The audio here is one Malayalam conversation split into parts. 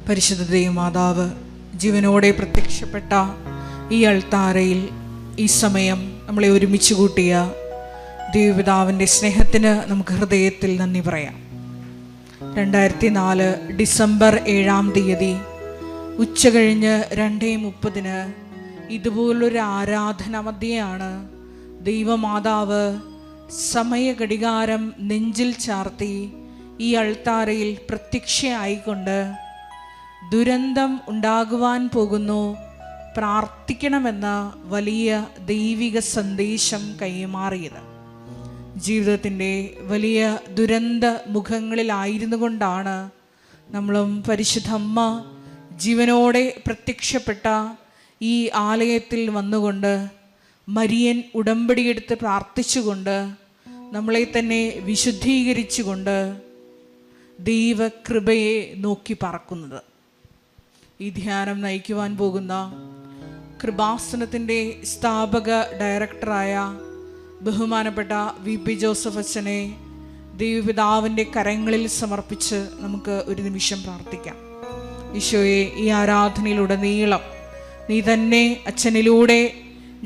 പരിശുദ്ധ ദൈവമാതാവ് ജീവനോടെ പ്രത്യക്ഷപ്പെട്ട ഈ അൾത്താരയിൽ ഈ സമയം നമ്മളെ ഒരുമിച്ച് കൂട്ടിയ ദൈവപിതാവിൻ്റെ സ്നേഹത്തിന് നമുക്ക് ഹൃദയത്തിൽ നന്ദി പറയാം. 2004 ഡിസംബർ 7-ാം തീയതി ഉച്ചകഴിഞ്ഞ് 2:30 ഇതുപോലൊരു ആരാധന മധ്യയാണ് ദൈവമാതാവ് സമയഘടികാരം നെഞ്ചിൽ ചാർത്തി ഈ അൾത്താരയിൽ പ്രത്യക്ഷയായിക്കൊണ്ട് ദുരന്തം ഉണ്ടാകുവാൻ പോകുന്നു, പ്രാർത്ഥിക്കണമെന്ന വലിയ ദൈവിക സന്ദേശം കൈമാറിയത്. ജീവിതത്തിൻ്റെ വലിയ ദുരന്ത മുഖങ്ങളിലായിരുന്നു കൊണ്ടാണ് നമ്മളും പരിശുദ്ധ അമ്മ ജീവനോടെ പ്രത്യക്ഷപ്പെട്ട ഈ ആലയത്തിൽ വന്നുകൊണ്ട് മരിയൻ ഉടമ്പടിയെടുത്ത് പ്രാർത്ഥിച്ചുകൊണ്ട് നമ്മളെ തന്നെ വിശുദ്ധീകരിച്ചുകൊണ്ട് ദൈവകൃപയെ നോക്കി പറക്കുന്നത്. ഈ ധ്യാനം നയിക്കുവാൻ പോകുന്ന കൃപാസനത്തിൻ്റെ സ്ഥാപക ഡയറക്ടറായ ബഹുമാനപ്പെട്ട VP ജോസഫ് അച്ഛനെ ദൈവപിതാവിൻ്റെ കരങ്ങളിൽ സമർപ്പിച്ച് നമുക്ക് ഒരു നിമിഷം പ്രാർത്ഥിക്കാം. ഈശോയെ, ഈ ആരാധനയിലുടനീളം നീ തന്നെ അച്ഛനിലൂടെ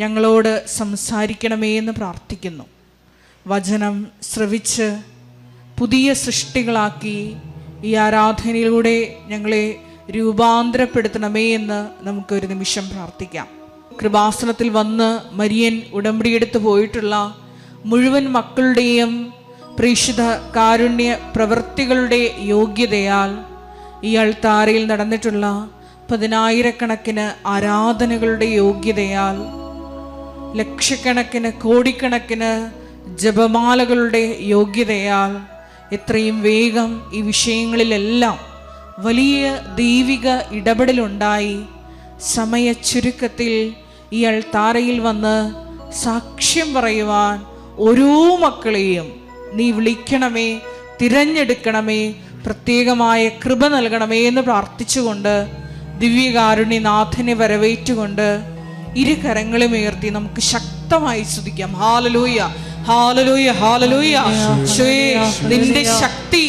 ഞങ്ങളോട് സംസാരിക്കണമേ എന്ന് പ്രാർത്ഥിക്കുന്നു. വചനം ശ്രവിച്ച് പുതിയ സൃഷ്ടികളാക്കി ഈ ആരാധനയിലൂടെ ഞങ്ങളെ രൂപാന്തരപ്പെടുത്തണമേ എന്ന് നമുക്കൊരു നിമിഷം പ്രാർത്ഥിക്കാം. കൃപാസനത്തിൽ വന്ന് മരിയൻ ഉടമ്പടിയെടുത്ത് പോയിട്ടുള്ള മുഴുവൻ മക്കളുടെയും പരിശുദ്ധ കാരുണ്യ പ്രവൃത്തികളുടെ യോഗ്യതയാൽ ഈ അൾത്താരയിൽ നടന്നിട്ടുള്ള 10,000-കണക്കിന് ആരാധനകളുടെ യോഗ്യതയാൽ ലക്ഷക്കണക്കിന് കോടിക്കണക്കിന് ജപമാലകളുടെ യോഗ്യതയാൽ എത്രയും വേഗം ഈ വിഷയങ്ങളിലെല്ലാം വലിയ ദൈവിക ഇടപെടലുണ്ടായി സമയ ചുരുക്കത്തിൽ ഈ അൾത്താരയിൽ വന്ന് സാക്ഷ്യം പറയുവാൻ ഓരോ മക്കളെയും നീ വിളിക്കണമേ, തിരഞ്ഞെടുക്കണമേ, പ്രത്യേകമായ കൃപ നൽകണമേ എന്ന് പ്രാർത്ഥിച്ചുകൊണ്ട് ദിവ്യകാരുണ്യനാഥനെ വരവേറ്റുകൊണ്ട് ഇരു കരങ്ങളും ഉയർത്തി നമുക്ക് ശക്തമായി സ്തുതിക്കാം. ഹല്ലേലൂയ, ഹല്ലേലൂയ, ഹല്ലേലൂയ. നിന്റെ ശക്തി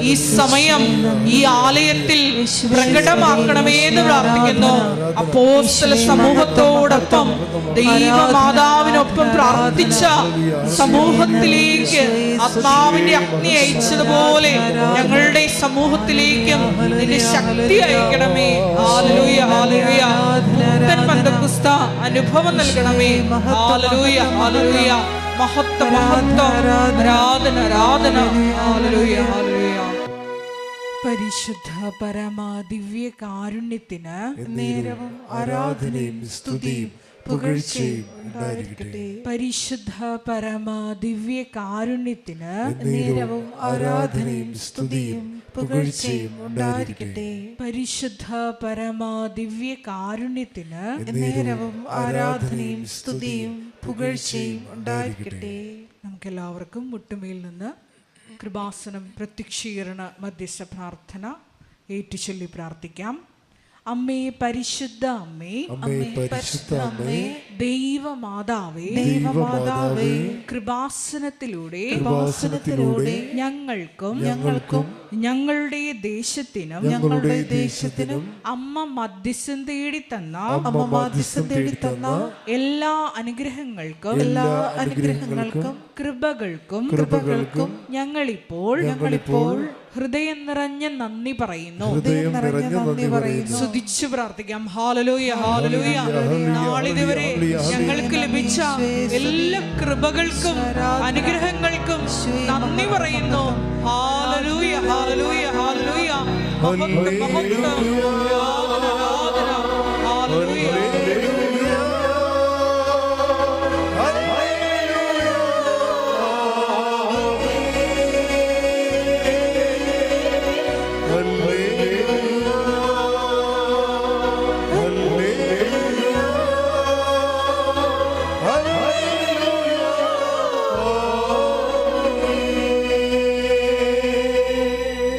ഈ സമയം ഈ ആലയത്തിൽ പ്രകടമാക്കണമേ എന്ന് പ്രാർത്ഥിക്കുന്നു. അപ്പോസ്തല സമൂഹത്തോടൊപ്പം ദൈവമാതാവിനൊപ്പം പ്രാർത്ഥിച്ച സമൂഹത്തിലേക്ക് ആത്മാവിന്റെ അഗ്നി അയച്ചതുപോലെ ഞങ്ങളുടെ സമൂഹത്തിലേക്കും നിന്റെ ശക്തി അയക്കണമേ. ഹല്ലേലൂയ, ഹല്ലേലൂയ. പെന്തക്കോസ്ത അനുഭവം നൽകണമേ. ഹല്ലേലൂയ, ഹല്ലേലൂയ. മഹത്വം, മഹത്വം, ആരാധന, ആരാധന. ഹല്ലേലൂയ, ഹല്ലേലൂയ. പരിശുദ്ധ പരമ ദിവ്യ കാരുണ്യത്തിന് നേരവും ആരാധനയും സ്തുതിയും പുകഴ്ചയും ഉണ്ടായിരിക്കട്ടെ. പരിശുദ്ധ പരമ ദിവ്യ കാരുണ്യത്തിന് നേരവും ആരാധനയും സ്തുതിയും പുകഴ്ചയും ഉണ്ടായിരിക്കട്ടെ. പരിശുദ്ധ പരമ ദിവ്യ കാരുണ്യത്തിന് നേരവും ആരാധനയും സ്തുതിയും പുകഴ്ചയും ഉണ്ടായിരിക്കട്ടെ. നമുക്കെല്ലാവർക്കും മുട്ടുമേൽ നിന്ന് കൃപാസനം പ്രത്യക്ഷീകരണ മധ്യസ്ഥ പ്രാർത്ഥന ഏറ്റുചൊല്ലി പ്രാർത്ഥിക്കാം. അമ്മേ, പരിശുദ്ധ അമ്മേ, പരിശുദ്ധ ദൈവമാതാവേ, ദൈവമാതാവേ, കൃപാസനത്തിലൂടെ ഞങ്ങൾക്കും ഞങ്ങളുടെ ദേശത്തിനും അമ്മ മധ്യസ്ഥം തേടി തന്ന എല്ലാ അനുഗ്രഹങ്ങൾക്കും കൃപകൾക്കും ഞങ്ങളിപ്പോൾ ഹൃദയം നിറഞ്ഞ നന്ദി പറയുന്നു. സ്തുതിച്ചു പ്രാർത്ഥിക്കാം. ഹല്ലേലൂയ, ഹല്ലേലൂയ. നാളിതുവരെ ഞങ്ങൾക്ക് ലഭിച്ച എല്ലാ കൃപകൾക്കും അനുഗ്രഹങ്ങൾക്കും നന്ദി പറയുന്നു. ഹല്ലേലൂയ, ഹല്ലേലൂയ, ഹല്ലേലൂയ. മഹത്വം, മഹത്വം, ആരാധന, ആരാധന. ഹല്ലേലൂയ.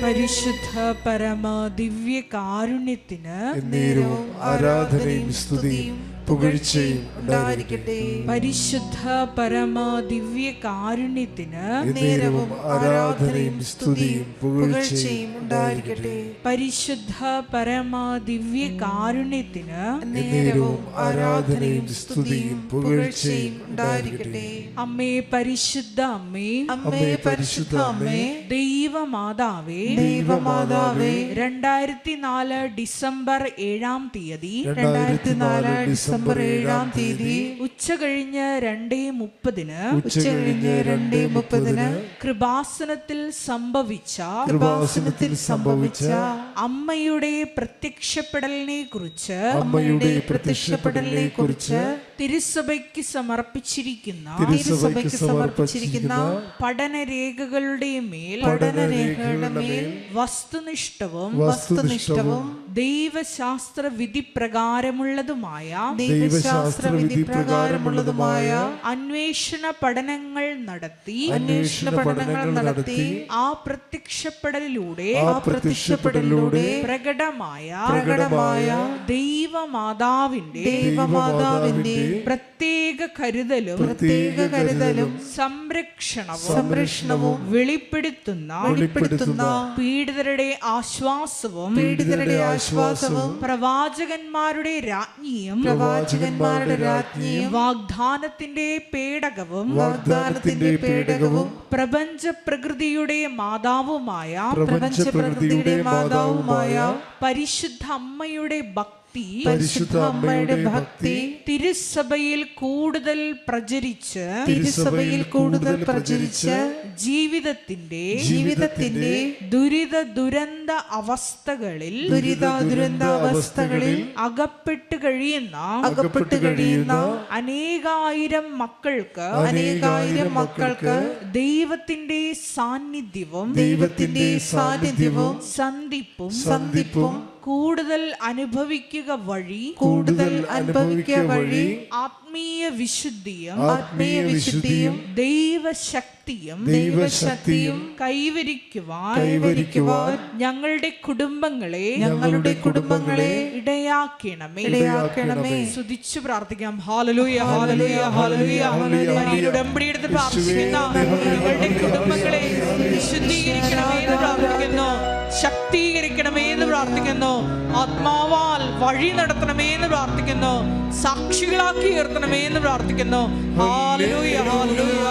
പരിശുദ്ധ പരമ ദിവ്യ കാരുണ്യത്തിന് നേരവും ആരാധനയും സ്തുതിയും പുകഴ്ചയും ഉണ്ടായിരിക്കട്ടെ. പരിശുദ്ധ പരമ ദിവ്യ കാരുണ്യത്തിന് നേരവും ആരാധനയും സ്തുതിയും പുകഴ്ചയും ഉണ്ടായിരിക്കട്ടെ. പരിശുദ്ധ പരമ ദിവ്യ കാരുണ്യത്തിന് നേരവും ആരാധനയും സ്തുതിയും പുകഴ്ചയും ഉണ്ടായിരിക്കട്ടെ. അമ്മേ പരിശുദ്ധ അമ്മേ, അമ്മേ പരിശുദ്ധ അമ്മേ, ദൈവമാതാവേ, ദൈവമാതാവേ, 2004 ഡിസംബർ 7-ാം തീയതി 2004 ഡിസംബർ 7-ാം തീയതി ഉച്ചകഴിഞ്ഞ് 2:30 ഉച്ചകഴിഞ്ഞ് 2:30 കൃപാസനത്തിൽ സംഭവിച്ച അമ്മയുടെ പ്രത്യക്ഷപ്പെടലിനെ കുറിച്ച് തിരുസഭയ്ക്ക് സമർപ്പിച്ചിരിക്കുന്ന പഠനരേഖകളുടെ മേൽ വസ്തുനിഷ്ഠവും ദൈവശാസ്ത്ര വിധി പ്രകാരമുള്ളതുമായ അന്വേഷണ പഠനങ്ങൾ നടത്തി ആ പ്രത്യക്ഷപ്പെടലിലൂടെ പ്രകടമായ ദൈവമാതാവിന്റെ പ്രത്യേക കരുതലും സംരക്ഷണവും വെളിപ്പെടുത്തുന്ന പീഡിതരുടെ ആശ്വാസവും പ്രവാചകന്മാരുടെ രാജ്ഞിയും വാഗ്ദാനത്തിന്റെ പേടകവും പ്രപഞ്ച പ്രകൃതിയുടെ മാതാവുമായ പരിശുദ്ധ അമ്മയുടെ ഭക്തി തിരുസഭയിൽ കൂടുതൽ പ്രചരിച്ച് ജീവിതത്തിന്റെ ദുരിത ദുരന്ത അവസ്ഥകളിൽ അകപ്പെട്ട് കഴിയുന്ന അനേകായിരം മക്കൾക്ക് ദൈവത്തിന്റെ സാന്നിധ്യവും സന്ധിപ്പും കൂടുതൽ അനുഭവിക്കുക വഴി ആത്മീയ വിശുദ്ധിയും ദൈവശക്തിയും കൈവരിക്കുവാൻ ഞങ്ങളുടെ കുടുംബങ്ങളെ ഇടയാക്കണമേ. സ്തുതിച്ചു പ്രാർത്ഥിക്കാം. ഹല്ലേലൂയ ഹല്ലേലൂയ ഹല്ലേലൂയ ഹല്ലേലൂയ. ഉടമ്പടിയെടുത്ത് പ്രാർത്ഥിക്കുന്ന ഞങ്ങളുടെ കുടുംബങ്ങളെ വിശുദ്ധീകരിക്കണമേ എന്ന് പ്രാർത്ഥിക്കുന്നു, ശക്തീകരിക്കണമേ എന്ന് പ്രാർത്ഥിക്കുന്നു, ആത്മാവാൽ വഴി നടത്തണമേ എന്ന് പ്രാർത്ഥിക്കുന്നു, സാക്ഷികളാക്കി ഉയർത്തണമേ എന്ന് പ്രാർത്ഥിക്കുന്നു. Hallelujah hallelujah.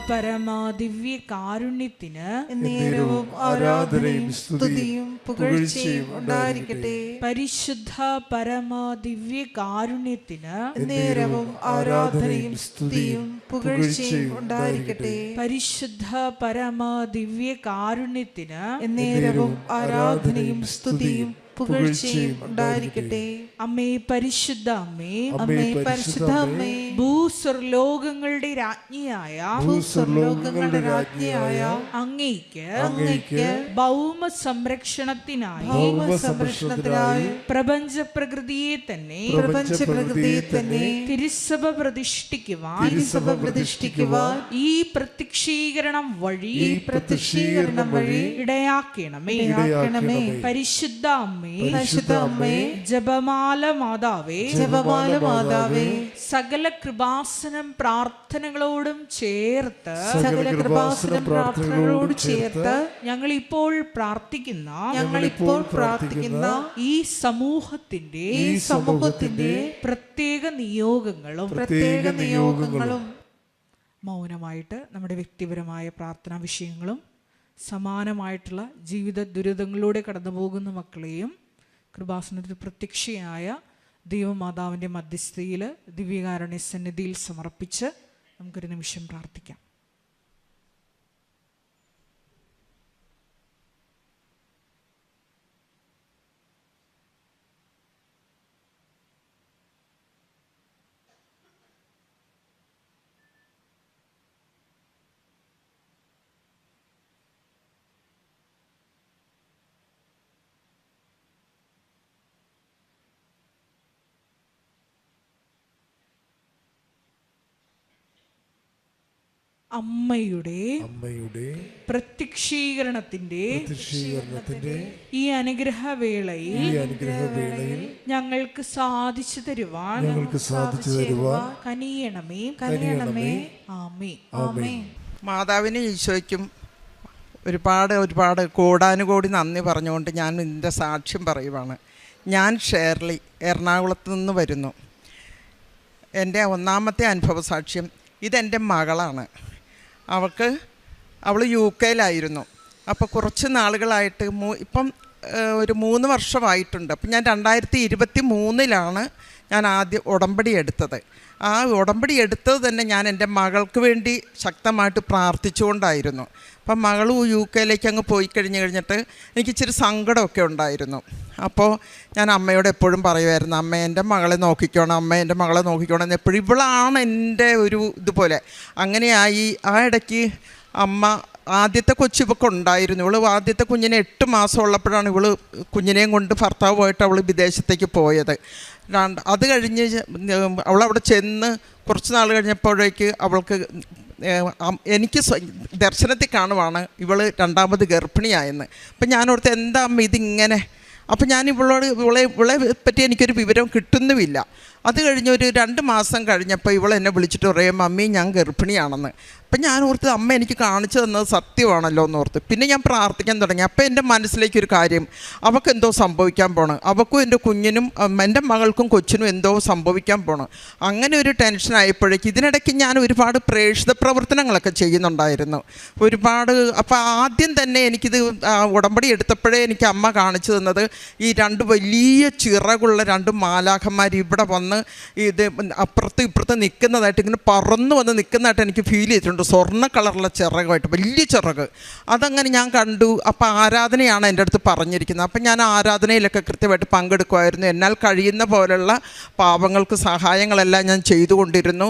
പരമ ദിവ്യ കാരുണ്യത്തിന് നേരവും ആരാധനയും സ്തുതിയും പുകഴ്ചയും ഉണ്ടായിരിക്കട്ടെ. പരിശുദ്ധ പരമ ദിവ്യ കാരുണ്യത്തിന് നേരവും ആരാധനയും സ്തുതിയും പുകഴ്ചയും ഉണ്ടായിരിക്കട്ടെ. പരിശുദ്ധ പരമ ദിവ്യ കാരുണ്യത്തിന് നേരവും ആരാധനയും സ്തുതിയും പുകഴ്ചയും ഉണ്ടായിരിക്കട്ടെ. അമ്മേ പരിശുദ്ധ അമ്മേ, അമ്മേ പരിശുദ്ധ അമ്മേ, ഭൂസ്വർലോകങ്ങളുടെ രാജ്ഞിയായ അങ്ങേയ്ക്ക് ഭൗമ സംരക്ഷണത്തിനായി പ്രപഞ്ച പ്രകൃതിയെ തന്നെ തിരുസഭ പ്രതിഷ്ഠിക്കുവാൻ ഈ പ്രത്യക്ഷീകരണം വഴി ഇടയാക്കണമേ. പരിശുദ്ധ അമ്മേ, ജപമാല മാതാവേ, സകല കൃപാസനം പ്രാർത്ഥനകളോടും ചേർത്ത് ഞങ്ങൾ ഇപ്പോൾ പ്രാർത്ഥിക്കുന്ന ഈ സമൂഹത്തിന്റെ പ്രത്യേക നിയോഗങ്ങളും മൗനമായിട്ട് നമ്മുടെ വ്യക്തിപരമായ പ്രാർത്ഥനാ വിഷയങ്ങളും സമാനമായിട്ടുള്ള ജീവിത ദുരിതങ്ങളിലൂടെ കടന്നു പോകുന്ന മക്കളെയും കൃപാസനത്തിൽ പ്രത്യക്ഷയായ ദൈവമാതാവിൻ്റെ മധ്യസ്ഥയിൽ ദിവ്യകാരുണ്യ സന്നിധിയിൽ സമർപ്പിച്ച് നമുക്കൊരു നിമിഷം പ്രാർത്ഥിക്കാം. അമ്മയുടെ പ്രത്യക്ഷീകരണത്തിന്റെ ഈ അനുഗ്രഹവേളയിൽ ഞങ്ങൾക്ക് സാധിച്ചു തരുവാൻ കനിയണമേ. ആമേൻ. മാതാവിനും ഈശോയ്ക്കും ഒരുപാട് കോടാനുകോടി നന്ദി പറഞ്ഞുകൊണ്ട് ഞാൻ ഇതിൻ്റെ സാക്ഷ്യം പറയുവാണ്. ഞാൻ ഷേർലി, എറണാകുളത്ത് നിന്ന് വരുന്നു. എൻ്റെ ഒന്നാമത്തെ അനുഭവ സാക്ഷ്യം ഇതെൻ്റെ മകളാണ്. അവൾ UK അപ്പോൾ കുറച്ച് നാളുകളായിട്ട് ഇപ്പം ഒരു 3 വർഷമായിട്ടുണ്ട്. അപ്പം ഞാൻ 2023 ഞാൻ ആദ്യം ഉടമ്പടി എടുത്തത്. ആ ഉടമ്പടി എടുത്തത് തന്നെ ഞാൻ എൻ്റെ മകൾക്ക് വേണ്ടി ശക്തമായിട്ട് പ്രാർത്ഥിച്ചുകൊണ്ടായിരുന്നു. അപ്പം മകൾ UK അങ്ങ് പോയി കഴിഞ്ഞിട്ട് എനിക്ക് ഇച്ചിരി സങ്കടമൊക്കെ ഉണ്ടായിരുന്നു. അപ്പോൾ ഞാൻ അമ്മയോട് എപ്പോഴും പറയുമായിരുന്നു, അമ്മ എൻ്റെ മകളെ നോക്കിക്കോണം എന്ന് എപ്പോഴും. ഇവളാണ് എൻ്റെ ഒരു ഇതുപോലെ. അങ്ങനെയായി. ആ ഇടയ്ക്ക് അമ്മ ആദ്യത്തെ കൊച്ചു ഇവൾക്ക് ഉണ്ടായിരുന്നു. ആദ്യത്തെ കുഞ്ഞിനെ 8 മാസം ഉള്ളപ്പോഴാണ് കുഞ്ഞിനെയും കൊണ്ട് ഭർത്താവുമായിട്ട് അവൾ വിദേശത്തേക്ക് പോയത്. അത് കഴിഞ്ഞ് അവളവിടെ ചെന്ന് കുറച്ച് നാൾ കഴിഞ്ഞപ്പോഴേക്ക് അവൾക്ക് എനിക്ക് ദർശനത്തിൽ കാണുവാണ് ഇവൾ 2ാമത് ഗർഭിണിയായെന്ന്. അപ്പം ഞാനോർത്ത് എന്താ അമ്മ ഇതിങ്ങനെ. അപ്പം ഞാൻ ഇവളെ പറ്റി എനിക്കൊരു വിവരം കിട്ടുന്നുമില്ല. അത് കഴിഞ്ഞ് ഒരു 2 മാസം കഴിഞ്ഞപ്പോൾ ഇവളെന്നെ വിളിച്ചിട്ട് പറയും, മമ്മി ഞാൻ ഗർഭിണിയാണെന്ന്. അപ്പം ഞാൻ ഓർത്ത് അമ്മ എനിക്ക് കാണിച്ചു തന്നത് സത്യമാണല്ലോ എന്ന് ഓർത്ത്. പിന്നെ ഞാൻ പ്രാർത്ഥിക്കാൻ തുടങ്ങി. അപ്പോൾ എൻ്റെ മനസ്സിലേക്കൊരു കാര്യം, അവൾക്ക് എന്തോ സംഭവിക്കാൻ പോണ്, അവൾക്കും എൻ്റെ കുഞ്ഞിനും എൻ്റെ മകൾക്കും കൊച്ചിനും എന്തോ സംഭവിക്കാൻ പോണ്. അങ്ങനെ ഒരു ടെൻഷനായപ്പോഴേക്ക് ഇതിനിടയ്ക്ക് ഞാൻ ഒരുപാട് പ്രേക്ഷിത പ്രവർത്തനങ്ങളൊക്കെ ചെയ്യുന്നുണ്ടായിരുന്നു. അപ്പോൾ ആദ്യം തന്നെ എനിക്കിത് ഉടമ്പടി എടുത്തപ്പോഴേ എനിക്ക് അമ്മ കാണിച്ചു തന്നത് ഈ 2 വലിയ ചിറകുള്ള 2 മാലാഖന്മാർ ഇവിടെ വന്ന് ഇത് അപ്പുറത്തും ഇപ്പുറത്തും നിൽക്കുന്നതായിട്ട്, ഇങ്ങനെ പറന്ന് വന്ന് നിൽക്കുന്നതായിട്ട് എനിക്ക് ഫീൽ ചെയ്തിട്ടുണ്ട്. സ്വർണ്ണ കളറുള്ള ചിറകായിട്ട്, വലിയ ചിറക്. അതങ്ങനെ ഞാൻ കണ്ടു. അപ്പോൾ ആരാധനയാണ് എൻ്റെ അടുത്ത് പറഞ്ഞിരിക്കുന്നത്. അപ്പം ഞാൻ ആരാധനയിലൊക്കെ കൃത്യമായിട്ട് പങ്കെടുക്കുമായിരുന്നു. എന്നാൽ കഴിയുന്ന പോലുള്ള പാവങ്ങൾക്ക് സഹായങ്ങളെല്ലാം ഞാൻ ചെയ്തുകൊണ്ടിരുന്നു.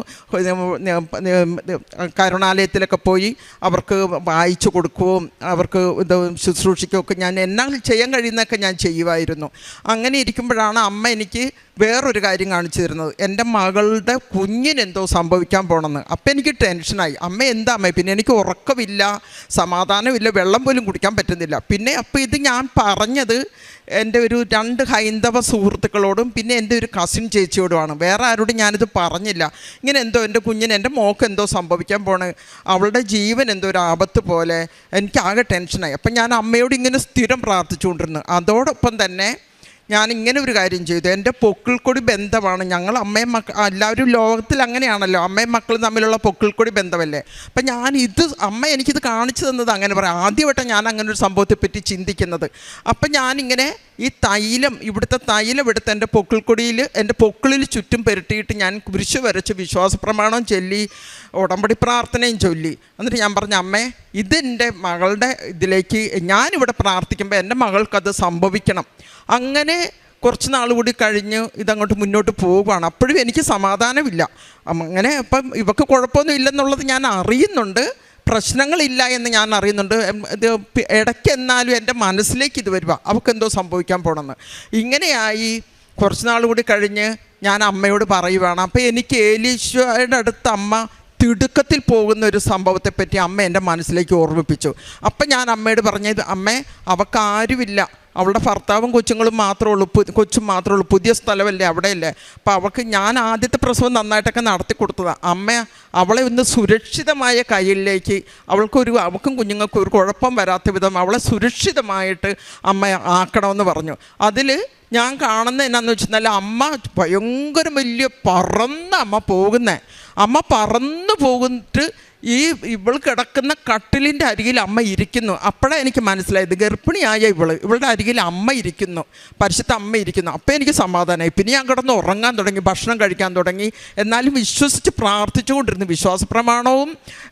കരുണാലയത്തിലൊക്കെ പോയി അവർക്ക് വായിച്ചു കൊടുക്കുകയും അവർക്ക് ഇത് ശുശ്രൂഷിക്കുകയൊക്കെ ഞാൻ എന്നാൽ ചെയ്യാൻ കഴിയുന്നതൊക്കെ ഞാൻ ചെയ്യുമായിരുന്നു. അങ്ങനെ ഇരിക്കുമ്പോഴാണ് അമ്മ എനിക്ക് വേറൊരു കാര്യം കാണിച്ചു തരുന്നത്. എൻ്റെ മകളുടെ കുഞ്ഞിനെന്തോ സംഭവിക്കാൻ പോകണമെന്ന്. അപ്പം എനിക്ക് ടെൻഷനായി. അമ്മ എന്താ അമ്മ, പിന്നെ എനിക്ക് ഉറക്കമില്ല, സമാധാനമില്ല, വെള്ളം പോലും കുടിക്കാൻ പറ്റുന്നില്ല. പിന്നെ അപ്പോൾ ഇത് ഞാൻ പറഞ്ഞത് എൻ്റെ ഒരു 2 ഹൈന്ദവ സുഹൃത്തുക്കളോടും പിന്നെ എൻ്റെ ഒരു കസിൻ ചേച്ചിയോടുമാണ്. വേറെ ആരോടും ഞാനിത് പറഞ്ഞില്ല. ഇങ്ങനെ എന്തോ എൻ്റെ കുഞ്ഞിന്, എൻ്റെ മോൾക്ക് എന്തോ സംഭവിക്കാൻ പോണ്, അവളുടെ ജീവൻ എന്തോ ഒരു ആപത്ത് പോലെ. എനിക്കാകെ ടെൻഷനായി. അപ്പം ഞാൻ അമ്മയോട് ഇങ്ങനെ സ്ഥിരം പ്രാർത്ഥിച്ചുകൊണ്ടിരുന്നു. അതോടൊപ്പം തന്നെ ഞാൻ ഇങ്ങനെ ഒരു കാര്യം ചെയ്തു. എൻ്റെ പൊക്കിൾക്കൊടി ബന്ധമാണ്. ഞങ്ങൾ അമ്മയും എല്ലാവരും ലോകത്തിൽ അങ്ങനെയാണല്ലോ, അമ്മയും മക്കളും തമ്മിലുള്ള പൊക്കിൾക്കൊടി ബന്ധമല്ലേ. അപ്പം അമ്മ എനിക്കിത് കാണിച്ചു തന്നത് അങ്ങനെ പറയാം. ആദ്യമായിട്ടാണ് ഞാൻ അങ്ങനെ ഒരു സംഭവത്തെപ്പറ്റി ചിന്തിക്കുന്നത്. അപ്പം ഞാനിങ്ങനെ ഈ ഇവിടുത്തെ തൈലം എടുത്ത് എൻ്റെ പൊക്കിൾക്കൊടിയിൽ, എൻ്റെ പൊക്കിളിൽ ചുറ്റും പുരട്ടിയിട്ട് ഞാൻ കുരിശ് വരച്ച് വിശ്വാസ പ്രമാണം ചൊല്ലി ഉടമ്പടി പ്രാർത്ഥനയും ചൊല്ലി. എന്നിട്ട് ഞാൻ പറഞ്ഞു, അമ്മേ ഇതെൻ്റെ മകളുടെ ഇതിലേക്ക് ഞാനിവിടെ പ്രാർത്ഥിക്കുമ്പോൾ എൻ്റെ മകൾക്കത് സംഭവിക്കണം. അങ്ങനെ കുറച്ച് നാൾ കൂടി കഴിഞ്ഞ് ഇതങ്ങോട്ട് മുന്നോട്ട് പോവുകയാണ്. അപ്പോഴും എനിക്ക് സമാധാനമില്ല. അങ്ങനെ അപ്പം ഇവൾക്ക് കുഴപ്പമൊന്നും ഇല്ലെന്നുള്ളത് ഞാൻ അറിയുന്നുണ്ട്, പ്രശ്നങ്ങളില്ല എന്ന് ഞാൻ അറിയുന്നുണ്ട്. ഇത് ഇടയ്ക്ക് എന്നാലും എൻ്റെ മനസ്സിലേക്ക് ഇത് വരിക, അവൾക്കെന്തോ സംഭവിക്കാൻ പോകണമെന്ന്. ഇങ്ങനെയായി കുറച്ച് നാൾ കൂടി കഴിഞ്ഞ് ഞാൻ അമ്മയോട് പറയുവാണ്. അപ്പോൾ എനിക്ക് ഏലീശോയുടെ അടുത്ത് അമ്മ തിടുക്കത്തിൽ പോകുന്ന ഒരു സംഭവത്തെപ്പറ്റി അമ്മ എൻ്റെ മനസ്സിലേക്ക് ഓർമ്മിപ്പിച്ചു. അപ്പം ഞാൻ അമ്മയോട് പറഞ്ഞത്, അമ്മേ അവൾക്ക് ആരുമില്ല, അവളുടെ ഭർത്താവും കൊച്ചുങ്ങളും മാത്രമേ ഉള്ളൂ, കൊച്ചും മാത്രമേ ഉള്ളൂ, പുതിയ സ്ഥലമല്ലേ, അവിടെയല്ലേ. അപ്പോൾ അവൾക്ക് ഞാൻ ആദ്യത്തെ പ്രസവം നന്നായിട്ടൊക്കെ നടത്തി കൊടുത്തതാണ്. അമ്മ അവളെ ഒന്ന് സുരക്ഷിതമായ കയ്യിലേക്ക്, അവൾക്കും കുഞ്ഞുങ്ങൾക്കും ഒരു കുഴപ്പം വരാത്ത വിധം അവളെ സുരക്ഷിതമായിട്ട് അമ്മ ആക്കണമെന്ന് പറഞ്ഞു. അതിൽ ഞാൻ കാണുന്നത് എന്നാന്ന് വെച്ചാൽ അമ്മ ഭയങ്കര വലിയ അമ്മ പറന്ന് പോയിട്ട് ഇവൾ കിടക്കുന്ന കട്ടിലിൻ്റെ അരികിൽ അമ്മ ഇരിക്കുന്നു. അപ്പോഴാണ് എനിക്ക് മനസ്സിലായത് ഗർഭിണിയായ ഇവളുടെ അരികിൽ അമ്മ ഇരിക്കുന്നു, പരിശുദ്ധ അമ്മ ഇരിക്കുന്നു. അപ്പോൾ എനിക്ക് സമാധാനമായി. പിന്നെ ഞാൻ കിടന്ന് ഉറങ്ങാൻ തുടങ്ങി, ഭക്ഷണം കഴിക്കാൻ തുടങ്ങി. എന്നാലും വിശ്വസിച്ച് പ്രാർത്ഥിച്ചുകൊണ്ടിരുന്നു. വിശ്വാസ പ്രമാണവും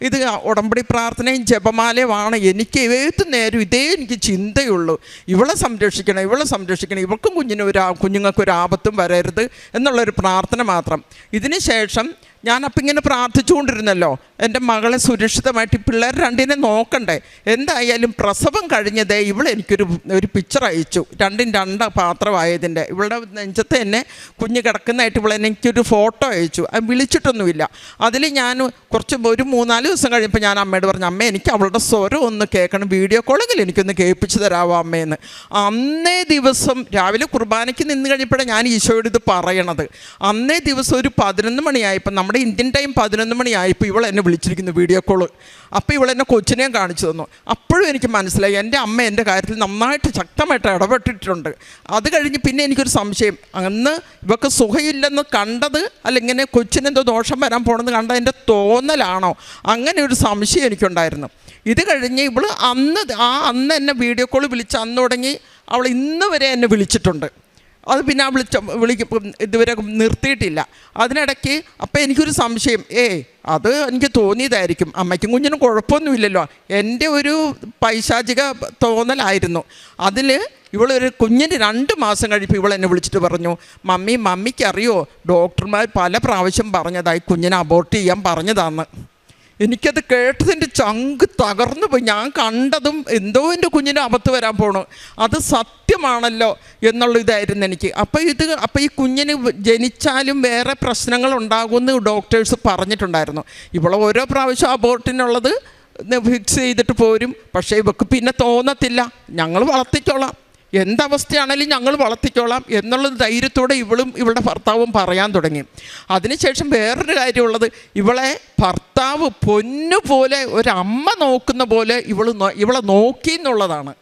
ഇത് ഉടമ്പടി പ്രാർത്ഥനയും ജപമാലയുമാണ്. എനിക്ക് ഏത് നേരം ഇതേ എനിക്ക് ചിന്തയുള്ളൂ, ഇവളെ സംരക്ഷിക്കണം, ഇവൾക്കും കുഞ്ഞുങ്ങൾക്കൊരു ആപത്തും വരരുത് എന്നുള്ളൊരു പ്രാർത്ഥന മാത്രം. ഇതിന് ശേഷം ഞാനപ്പം ഇങ്ങനെ പ്രാർത്ഥിച്ചുകൊണ്ടിരുന്നല്ലോ, എൻ്റെ മകളെ സുരക്ഷിതമായിട്ട് പിള്ളേർ രണ്ടിനെ നോക്കണ്ടേ. എന്തായാലും പ്രസവം കഴിഞ്ഞതേ എനിക്കൊരു പിക്ചർ അയച്ചു, രണ്ടും പാത്രമായതിൻ്റെ. ഇവളുടെ നെഞ്ചത്ത് തന്നെ കുഞ്ഞ് കിടക്കുന്നതായിട്ട് എനിക്കൊരു ഫോട്ടോ അയച്ചു. അത് വിളിച്ചിട്ടൊന്നുമില്ല. അതിൽ ഞാൻ ഒരു 3-4 ദിവസം കഴിയുമ്പോൾ ഞാൻ അമ്മയോട് പറഞ്ഞു, അമ്മ എനിക്ക് അവളുടെ സ്വരം ഒന്ന് കേൾക്കണം, വീഡിയോ കോളെങ്കിൽ എനിക്കൊന്ന് കേൾപ്പിച്ച് തരാമോ അമ്മയെന്ന്. അന്നേ ദിവസം രാവിലെ കുർബാനയ്ക്ക് നിന്ന് കഴിഞ്ഞപ്പോഴാണ് ഞാൻ ഈശോയോട് ഇത് പറയണത്. അന്നേ ദിവസം ഒരു 11 മണിയായപ്പോൾ, നമ്മുടെ ഇന്ത്യൻ ടൈം 11 മണിയായപ്പോൾ എന്നെ വിളിച്ചിരിക്കുന്നു വീഡിയോ കോള്. അപ്പോൾ ഇവളെന്നെ കൊച്ചിനെയും കാണിച്ചു തന്നു. അപ്പോഴും എനിക്ക് മനസ്സിലായി എൻ്റെ അമ്മ എൻ്റെ കാര്യത്തിൽ നന്നായിട്ട് ശക്തമായിട്ട് ഇടപെട്ടിട്ടുണ്ട്. അത് കഴിഞ്ഞ് പിന്നെ എനിക്കൊരു സംശയം, അന്ന് ഇവൾക്ക് സുഖമില്ലെന്ന് കണ്ടത് അല്ല ഇങ്ങനെ കൊച്ചിനെന്തോ ദോഷം വരാൻ പോകണമെന്ന് കണ്ടത് എൻ്റെ തോന്നലാണോ, അങ്ങനെ ഒരു സംശയം എനിക്കുണ്ടായിരുന്നു. ഇത് കഴിഞ്ഞ് ഇവൾ അന്ന് എന്നെ വീഡിയോ കോൾ വിളിച്ച് അന്ന് തുടങ്ങി അവൾ ഇന്ന് വരെ എന്നെ വിളിച്ചിട്ടുണ്ട്. അത് പിന്നെ ഇതുവരെ നിർത്തിയിട്ടില്ല. അതിനിടയ്ക്ക് അപ്പം എനിക്കൊരു സംശയം, അത് എനിക്ക് തോന്നിയതായിരിക്കും, അമ്മയ്ക്കും കുഞ്ഞിനും കുഴപ്പമൊന്നുമില്ലല്ലോ, എൻ്റെ ഒരു പൈശാചിക തോന്നലായിരുന്നു. അതിൽ ഇവളൊരു കുഞ്ഞിന് 2 മാസം കഴിയുമ്പോൾ ഇവളെന്നെ വിളിച്ചിട്ട് പറഞ്ഞു, മമ്മിക്കറിയോ ഡോക്ടർമാർ പല പ്രാവശ്യം പറഞ്ഞതായി കുഞ്ഞിനെ അബോർട്ട് ചെയ്യാൻ പറഞ്ഞതാന്ന്. എനിക്കത് കേട്ടതിൻ്റെ ചങ്ക് തകർന്നു പോയി. ഞാൻ കണ്ടതും എന്തോ എൻ്റെ കുഞ്ഞിന് ആപത്ത് വരാൻ പോണു, അത് സത്യമാണല്ലോ എന്നുള്ള ഇതായിരുന്നു എനിക്ക്. അപ്പോൾ ഈ കുഞ്ഞിന് ജനിച്ചാലും വേറെ പ്രശ്നങ്ങളുണ്ടാകുമെന്ന് ഡോക്ടേഴ്സ് പറഞ്ഞിട്ടുണ്ടായിരുന്നു. ഇവിടെ ഓരോ പ്രാവശ്യം അബോർട്ടിനുള്ളത് ഫിക്സ് ചെയ്തിട്ട് പോരും. പക്ഷേ ഇവർക്ക് പിന്നെ തോന്നത്തില്ല, ഞങ്ങൾ വളർത്തിക്കോളാം, എന്തവസ്ഥയാണെങ്കിലും ഞങ്ങൾ വളർത്തിക്കോളാം എന്നുള്ളത് ധൈര്യത്തോടെ ഇവളുടെ ഭർത്താവും പറയാൻ തുടങ്ങി. അതിനുശേഷം വേറൊരു കാര്യമുള്ളത്, ഇവളെ ഭർത്താവ് പൊന്നുപോലെ ഒരമ്മ നോക്കുന്ന പോലെ ഇവളെ നോക്കി എന്നുള്ളതാണ്.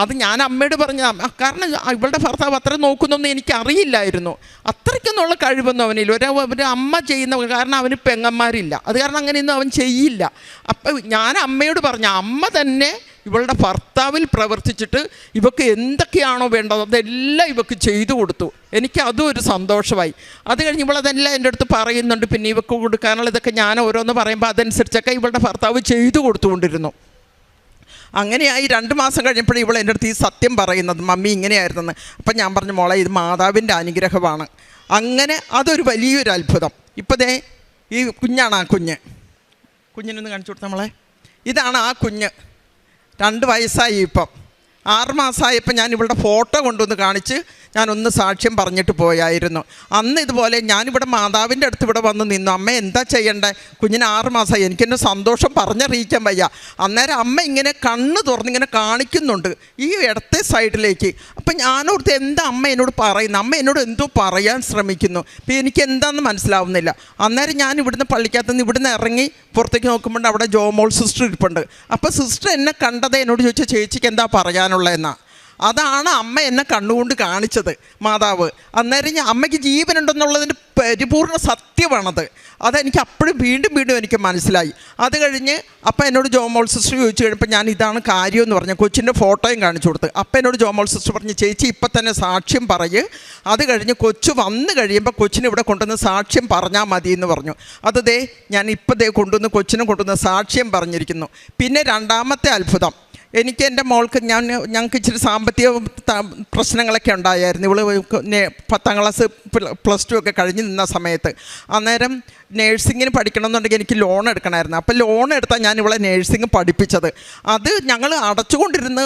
അത് ഞാൻ അമ്മയോട് പറഞ്ഞ, കാരണം ഇവളുടെ ഭർത്താവ് അത്ര നോക്കുന്നൊന്നും എനിക്കറിയില്ലായിരുന്നു. അത്രയ്ക്കൊന്നുള്ള കഴിവൊന്നും അവനില്ല. ഒരു അമ്മ ചെയ്യുന്ന, കാരണം അവന് പെങ്ങന്മാരില്ല, അത് കാരണം അങ്ങനെയൊന്നും അവൻ ചെയ്യില്ല. അപ്പം ഞാൻ അമ്മയോട് പറഞ്ഞു, അമ്മ തന്നെ ഇവളുടെ ഭർത്താവിൽ പ്രവർത്തിച്ചിട്ട് ഇവൾക്ക് എന്തൊക്കെയാണോ വേണ്ടത് അതെല്ലാം ഇവൾക്ക് ചെയ്തു കൊടുത്തു. എനിക്ക് അതും ഒരു സന്തോഷമായി. അത് കഴിഞ്ഞ് ഇവളതെല്ലാം എൻ്റെ അടുത്ത് പറയുന്നുണ്ട്. പിന്നെ ഇവൾക്ക് കൊടുക്കാനുള്ള ഇതൊക്കെ ഞാൻ ഓരോന്ന് പറയുമ്പോൾ അതനുസരിച്ചൊക്കെ ഇവളുടെ ഭർത്താവ് ചെയ്തു കൊടുത്തുകൊണ്ടിരുന്നു. അങ്ങനെയായി 2 മാസം കഴിഞ്ഞപ്പോൾ ഇവൾ എൻ്റെ അടുത്ത് ഈ സത്യം പറയുന്നത്, മമ്മി ഇങ്ങനെയായിരുന്നെന്ന്. അപ്പം ഞാൻ പറഞ്ഞു, മോളെ ഇത് മാതാവിൻ്റെ അനുഗ്രഹമാണ്. അങ്ങനെ അതൊരു വലിയൊരു അത്ഭുതം. ഇപ്പോൾ ദേ ഈ കുഞ്ഞാണ്, ആ കുഞ്ഞിനൊന്ന് കാണിച്ചു കൊടുത്ത നമ്മളെ, ഇതാണ് ആ കുഞ്ഞ്. 2 വയസ്സായി. ഇപ്പം 6 മാസമായപ്പോൾ ഞാൻ ഇവളുടെ ഫോട്ടോ കൊണ്ടുവന്ന് കാണിച്ച് ഞാനൊന്ന് സാക്ഷ്യം പറഞ്ഞിട്ട് പോയായിരുന്നു. അന്ന് ഇതുപോലെ ഞാനിവിടെ മാതാവിൻ്റെ അടുത്ത് ഇവിടെ വന്ന് നിന്നു. അമ്മ എന്താ ചെയ്യണ്ടേ, കുഞ്ഞിന് 6 മാസമായി, എനിക്കെൻ്റെ സന്തോഷം പറഞ്ഞറിയിക്കാൻ വയ്യ. അന്നേരം അമ്മ ഇങ്ങനെ കണ്ണ് തുറന്നിങ്ങനെ കാണിക്കുന്നുണ്ട് ഈ ഇടത്തെ സൈഡിലേക്ക്. അപ്പം ഞാനോർത്ത് എന്താ അമ്മ എന്നോട് പറയുന്നത്, അമ്മ എന്നോട് എന്തോ പറയാൻ ശ്രമിക്കുന്നു. അപ്പം എനിക്ക് എന്താണെന്ന് മനസ്സിലാവുന്നില്ല. അന്നേരം ഞാൻ ഇവിടുന്ന് പള്ളിക്കകത്തുനിന്ന് ഇവിടുന്ന് ഇറങ്ങി പുറത്തേക്ക് നോക്കുമ്പോൾ അവിടെ ജോമോൾ സിസ്റ്റർ ഇരിപ്പുണ്ട്. അപ്പോൾ സിസ്റ്റർ എന്നെ കണ്ടത് എന്നോട് ചോദിച്ചാൽ ചേച്ചിക്ക് എന്താ പറയാനുള്ളതെന്നാണ്. അതാണ് അമ്മ എന്നെ കണ്ണുകൊണ്ട് കാണിച്ചത്, മാതാവ്. അന്നേരം അമ്മയ്ക്ക് ജീവനുണ്ടെന്നുള്ളതിൻ്റെ പരിപൂർണ്ണ സത്യമാണത്. അതെനിക്ക് അപ്പോഴും വീണ്ടും എനിക്ക് മനസ്സിലായി. അത് കഴിഞ്ഞ് അപ്പം എന്നോട് ജോമോൾ സിസ്റ്റർ ചോദിച്ചു കഴിഞ്ഞപ്പോൾ ഞാൻ ഇതാണ് കാര്യമെന്ന് പറഞ്ഞു, കൊച്ചിൻ്റെ ഫോട്ടോയും കാണിച്ചു കൊടുത്ത്. അപ്പം എന്നോട് ജോമോൾ സിസ്റ്റർ പറഞ്ഞു, ചേച്ചി ഇപ്പം തന്നെ സാക്ഷ്യം പറയ്, അത് കഴിഞ്ഞ് കൊച്ചു വന്നു കഴിയുമ്പോൾ കൊച്ചിനെ ഇവിടെ കൊണ്ടുവന്ന് സാക്ഷ്യം പറഞ്ഞാൽ മതി എന്ന് പറഞ്ഞു. അത് ഞാൻ ഇപ്പം കൊച്ചിനെ കൊണ്ടുവന്ന് സാക്ഷ്യം പറഞ്ഞിരിക്കുന്നു. പിന്നെ 2ാമത്തെ അത്ഭുതം, എനിക്ക് എൻ്റെ മോൾക്ക് ഞങ്ങൾക്ക് ഇച്ചിരി സാമ്പത്തിക പ്രശ്നങ്ങളൊക്കെ ഉണ്ടായിരുന്നു. ഇവൾ 10ാം ക്ലാസ് +2 ഒക്കെ കഴിഞ്ഞ് നിന്ന സമയത്ത്. അന്നേരം നേഴ്സിങ്ങിന് പഠിക്കണമെന്നുണ്ടെങ്കിൽ എനിക്ക് ലോൺ എടുക്കണമായിരുന്നു. അപ്പോൾ ലോൺ എടുത്താൽ ഞാൻ ഇവളെ നേഴ്സിംഗ് പഠിപ്പിച്ചത്. അത് ഞങ്ങൾ അടച്ചുകൊണ്ടിരുന്ന്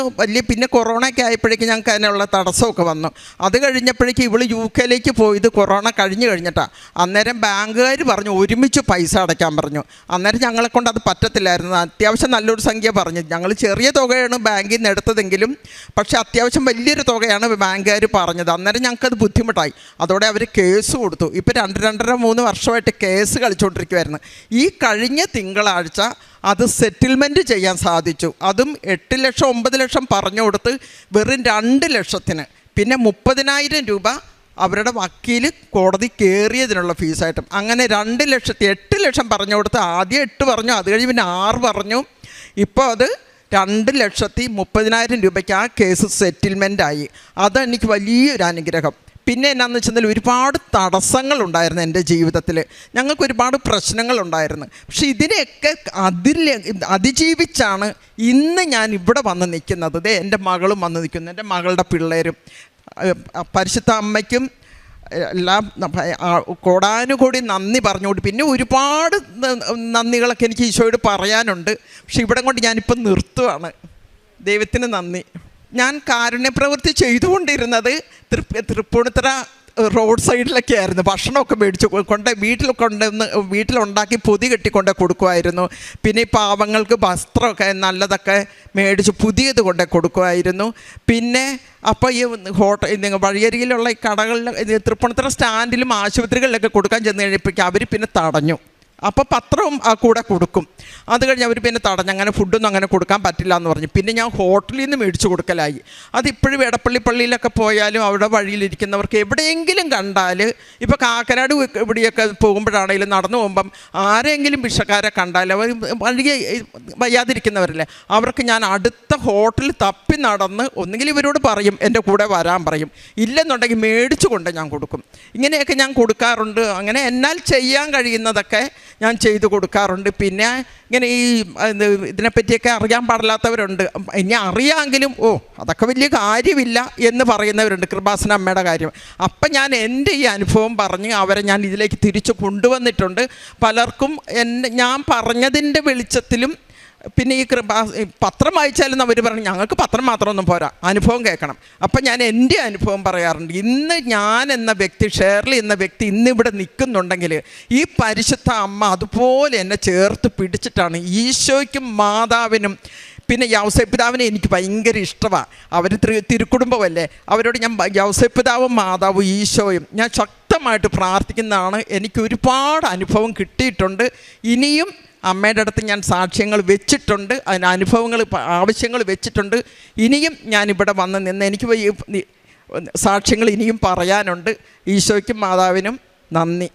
പിന്നെ കൊറോണയൊക്കെ ആയപ്പോഴേക്കും ഞങ്ങൾക്ക് അതിനുള്ള തടസ്സമൊക്കെ വന്നു. അത് കഴിഞ്ഞപ്പോഴേക്കും ഇവൾ UK പോയത് കൊറോണ കഴിഞ്ഞിട്ടാണ്. അന്നേരം ബാങ്കുകാർ പറഞ്ഞു ഒരുമിച്ച് പൈസ അടയ്ക്കാൻ പറഞ്ഞു. അന്നേരം ഞങ്ങളെ കൊണ്ട് അത് പറ്റത്തില്ലായിരുന്നു. അത്യാവശ്യം നല്ലൊരു സംഖ്യ പറഞ്ഞു. ഞങ്ങൾ ചെറിയ തുകയാണ് ബാങ്കിൽ നിന്ന് എടുത്തതെങ്കിലും പക്ഷേ അത്യാവശ്യം വലിയൊരു തുകയാണ് ബാങ്കുകാർ പറഞ്ഞത്. അന്നേരം ഞങ്ങൾക്കത് ബുദ്ധിമുട്ടായി. അതോടെ അവർ കേസ് കൊടുത്തു. ഇപ്പോൾ 2-2.5-3 വർഷമായിട്ട് കേസ് കളിച്ചുകൊണ്ടിരിക്കുമായിരുന്നു. ഈ കഴിഞ്ഞ തിങ്കളാഴ്ച അത് സെറ്റിൽമെൻറ്റ് ചെയ്യാൻ സാധിച്ചു. അതും 8 ലക്ഷം 9 ലക്ഷം പറഞ്ഞു കൊടുത്ത് വെറും 2 ലക്ഷത്തിന്. പിന്നെ 30,000 രൂപ അവരുടെ വക്കീൽ കോടതി കയറിയതിനുള്ള ഫീസായിട്ടും. അങ്ങനെ 8 ലക്ഷം പറഞ്ഞു കൊടുത്ത് ആദ്യം 8 പറഞ്ഞു, അത് കഴിഞ്ഞ് പിന്നെ 6 പറഞ്ഞു. ഇപ്പോൾ അത് 2,30,000 രൂപയ്ക്ക് ആ കേസ് സെറ്റിൽമെൻറ്റായി. അതെനിക്ക് വലിയൊരു അനുഗ്രഹം. പിന്നെ എന്നാന്ന് വെച്ചാൽ ഒരുപാട് തടസ്സങ്ങളുണ്ടായിരുന്നു എൻ്റെ ജീവിതത്തിൽ. ഞങ്ങൾക്ക് ഒരുപാട് പ്രശ്നങ്ങളുണ്ടായിരുന്നു. പക്ഷെ ഇതിനെയൊക്കെ അതിജീവിച്ചാണ് ഇന്ന് ഞാൻ ഇവിടെ വന്ന് നിൽക്കുന്നത്. എൻ്റെ മകളും വന്ന് നിൽക്കുന്നു, എൻ്റെ മകളുടെ പിള്ളേരും. പരിശുദ്ധ അമ്മയ്ക്കും എല്ലാം കോടാനുകൂടി നന്ദി പറഞ്ഞുകൊണ്ട് പിന്നെ ഒരുപാട് നന്ദികളൊക്കെ എനിക്ക് ഈശോയോട് പറയാനുണ്ട്. പക്ഷെ ഇവിടെ കൊണ്ട് ഞാനിപ്പം നിർത്തുവാണ്. ദൈവത്തിന് നന്ദി. ഞാൻ കാരുണ്യപ്രവൃത്തി ചെയ്തുകൊണ്ടിരുന്നത് തൃപ്പൂണിത്തുറ റോഡ് സൈഡിലൊക്കെ ആയിരുന്നു. ഭക്ഷണമൊക്കെ മേടിച്ച് വീട്ടിലുണ്ടാക്കി പൊതി കെട്ടിക്കൊണ്ട് കൊടുക്കുമായിരുന്നു. പിന്നെ ഈ പാവങ്ങൾക്ക് വസ്ത്രമൊക്കെ നല്ലതൊക്കെ മേടിച്ച് പുതിയത് കൊണ്ട് കൊടുക്കുമായിരുന്നു. പിന്നെ അപ്പോൾ ഈ വഴിയരികിലുള്ള ഈ കടകളിൽ തൃപ്പൂണിത്തുറ സ്റ്റാൻഡിലും ആശുപത്രികളിലൊക്കെ കൊടുക്കാൻ ചെന്ന് കഴിഞ്ഞപ്പോഴേക്കും അവർ പിന്നെ തടഞ്ഞു. അപ്പോൾ പത്രവും ആ കൂടെ കൊടുക്കും. അത് കഴിഞ്ഞ് അവർ പിന്നെ തടഞ്ഞു. അങ്ങനെ ഫുഡൊന്നും അങ്ങനെ കൊടുക്കാൻ പറ്റില്ല എന്ന് പറഞ്ഞു. പിന്നെ ഞാൻ ഹോട്ടലിൽ നിന്ന് മേടിച്ച് കൊടുക്കലായി. അതിപ്പോഴും എടപ്പള്ളി പള്ളിയിലൊക്കെ പോയാലും അവിടെ വഴിയിലിരിക്കുന്നവർക്ക് എവിടെയെങ്കിലും കണ്ടാൽ, ഇപ്പോൾ കാക്കനാട് ഇവിടെയൊക്കെ പോകുമ്പോഴാണെങ്കിലും നടന്നു പോകുമ്പം ആരെങ്കിലും ഭിക്ഷക്കാരെ കണ്ടാൽ അവർ വഴിയെ വയ്യാതിരിക്കുന്നവരല്ലേ, അവർക്ക് ഞാൻ അടുത്ത ഹോട്ടലിൽ തപ്പി നടന്ന് ഒന്നുകിൽ ഇവരോട് പറയും, എൻ്റെ കൂടെ വരാൻ പറയും, ഇല്ലെന്നുണ്ടെങ്കിൽ മേടിച്ചു കൊണ്ട് ഞാൻ കൊടുക്കും. ഇങ്ങനെയൊക്കെ ഞാൻ കൊടുക്കാറുണ്ട്. അങ്ങനെ എന്നാൽ ചെയ്യാൻ കഴിയുന്നതൊക്കെ ഞാൻ ചെയ്തു കൊടുക്കാറുണ്ട്. പിന്നെ ഇങ്ങനെ ഈ ഇതിനെപ്പറ്റിയൊക്കെ അറിയാൻ പാടില്ലാത്തവരുണ്ട്. ഇനി അറിയാമെങ്കിലും അതൊക്കെ വലിയ കാര്യമില്ല എന്ന് പറയുന്നവരുണ്ട്. കൃപാസന അമ്മയുടെ കാര്യം. അപ്പം ഞാൻ എൻ്റെ ഈ അനുഭവം പറഞ്ഞ് അവരെ ഞാൻ ഇതിലേക്ക് തിരിച്ചു കൊണ്ടുവന്നിട്ടുണ്ട്. പലർക്കും ഞാൻ പറഞ്ഞതിൻ്റെ വെളിച്ചത്തിലും പിന്നെ ഈ പത്രം വായിച്ചാലും അവർ പറഞ്ഞു ഞങ്ങൾക്ക് പത്രം മാത്രമൊന്നും പോരാ, അനുഭവം കേൾക്കണം. അപ്പം ഞാൻ എൻ്റെ അനുഭവം പറയാറുണ്ട്. ഇന്ന് ഞാൻ എന്ന വ്യക്തി, ഷേർലി എന്ന വ്യക്തി ഇന്നിവിടെ നിൽക്കുന്നുണ്ടെങ്കിൽ ഈ പരിശുദ്ധ അമ്മ അതുപോലെ എന്നെ ചേർത്ത് പിടിച്ചിട്ടാണ്. ഈശോയ്ക്കും മാതാവിനും പിന്നെ യൗസേപ്പിതാവിനെ എനിക്ക് ഭയങ്കര ഇഷ്ടമാണ്. അവർ തിരുക്കുടുംബമല്ലേ, അവരോട് ഞാൻ യൗസേപ്പിതാവും മാതാവും ഈശോയും ഞാൻ ശക്തമായിട്ട് പ്രാർത്ഥിക്കുന്നതാണ്. എനിക്ക് ഒരുപാട് അനുഭവം കിട്ടിയിട്ടുണ്ട്. ഇനിയും അമ്മയുടെ അടുത്ത് ഞാൻ സാക്ഷ്യങ്ങൾ വെച്ചിട്ടുണ്ട്, അതിന് അനുഭവങ്ങൾ ആവശ്യങ്ങൾ വെച്ചിട്ടുണ്ട്. ഇനിയും ഞാനിവിടെ വന്ന് നിന്ന് എനിക്ക് സാക്ഷ്യങ്ങൾ ഇനിയും പറയാനുണ്ട്. ഈശോയ്ക്കും മാതാവിനും നന്ദി.